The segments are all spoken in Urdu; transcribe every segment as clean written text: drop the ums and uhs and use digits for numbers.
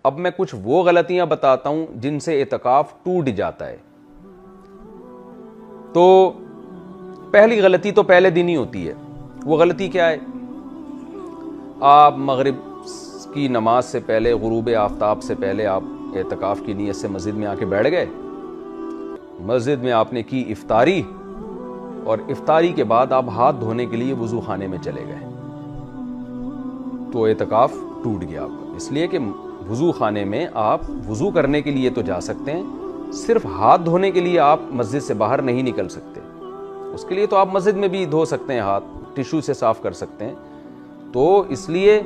اب میں کچھ وہ غلطیاں بتاتا ہوں جن سے اعتکاف ٹوٹ جاتا ہے. تو پہلی غلطی تو پہلے دن ہی ہوتی ہے. وہ غلطی کیا ہے؟ آپ مغرب کی نماز سے پہلے، غروب آفتاب سے پہلے آپ اعتکاف کی نیت سے مسجد میں آ کے بیٹھ گئے. مسجد میں آپ نے کی افطاری، اور افطاری کے بعد آپ ہاتھ دھونے کے لیے وضو خانے میں چلے گئے، تو اعتکاف ٹوٹ گیا آپ کا. اس لیے کہ وضو خانے میں آپ وضو کرنے کے لیے تو جا سکتے ہیں، صرف ہاتھ دھونے کے لیے آپ مسجد سے باہر نہیں نکل سکتے. اس کے لیے تو آپ مسجد میں بھی دھو سکتے ہیں، ہاتھ ٹشو سے صاف کر سکتے ہیں. تو اس لیے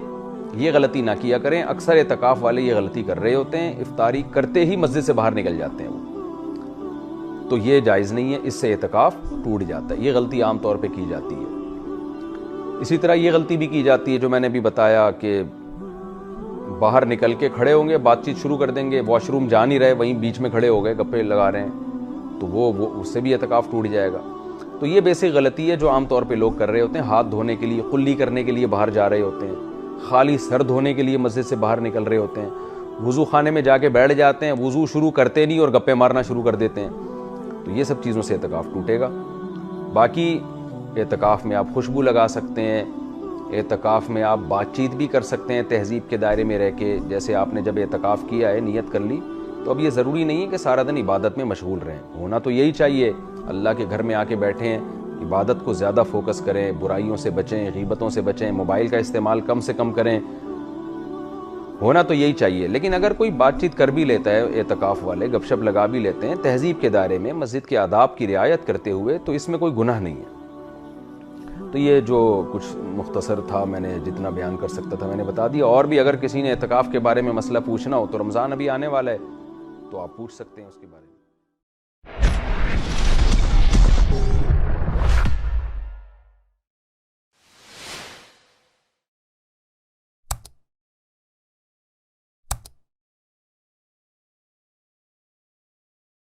یہ غلطی نہ کیا کریں. اکثر اعتکاف والے یہ غلطی کر رہے ہوتے ہیں، افطاری کرتے ہی مسجد سے باہر نکل جاتے ہیں وہ. تو یہ جائز نہیں ہے، اس سے اعتکاف ٹوٹ جاتا ہے. یہ غلطی عام طور پہ کی جاتی ہے. اسی طرح یہ غلطی بھی کی جاتی ہے جو میں نے بھی بتایا کہ باہر نکل کے کھڑے ہوں گے، بات چیت شروع کر دیں گے، واش روم جا نہیں رہے، وہیں بیچ میں کھڑے ہو گئے، گپے لگا رہے ہیں، تو وہ اس سے بھی اعتکاف ٹوٹ جائے گا. تو یہ بیسک غلطی ہے جو عام طور پہ لوگ کر رہے ہوتے ہیں. ہاتھ دھونے کے لیے، قلی کرنے کے لیے باہر جا رہے ہوتے ہیں، خالی سر دھونے کے لیے مسجد سے باہر نکل رہے ہوتے ہیں، وضو خانے میں جا کے بیٹھ جاتے ہیں، وضو شروع کرتے نہیں اور گپے مارنا شروع کر دیتے ہیں. تو یہ سب چیزوں سے اعتکاف ٹوٹے گا. باقی اعتکاف میں آپ خوشبو لگا سکتے ہیں، اعتکاف میں آپ بات چیت بھی کر سکتے ہیں تہذیب کے دائرے میں رہ کے. جیسے آپ نے جب اعتکاف کیا ہے، نیت کر لی، تو اب یہ ضروری نہیں ہے کہ سارا دن عبادت میں مشغول رہیں. ہونا تو یہی چاہیے، اللہ کے گھر میں آ کے بیٹھے ہیں، عبادت کو زیادہ فوکس کریں، برائیوں سے بچیں، غیبتوں سے بچیں، موبائل کا استعمال کم سے کم کریں. ہونا تو یہی چاہیے. لیکن اگر کوئی بات چیت کر بھی لیتا ہے، اعتکاف والے گپ شپ لگا بھی لیتے ہیں تہذیب کے دائرے میں، مسجد کے آداب کی رعایت کرتے ہوئے، تو اس میں کوئی گناہ نہیں ہے. تو یہ جو کچھ مختصر تھا، میں نے جتنا بیان کر سکتا تھا میں نے بتا دیا. اور بھی اگر کسی نے اعتکاف کے بارے میں مسئلہ پوچھنا ہو تو رمضان ابھی آنے والا ہے، تو آپ پوچھ سکتے ہیں اس کے بارے میں.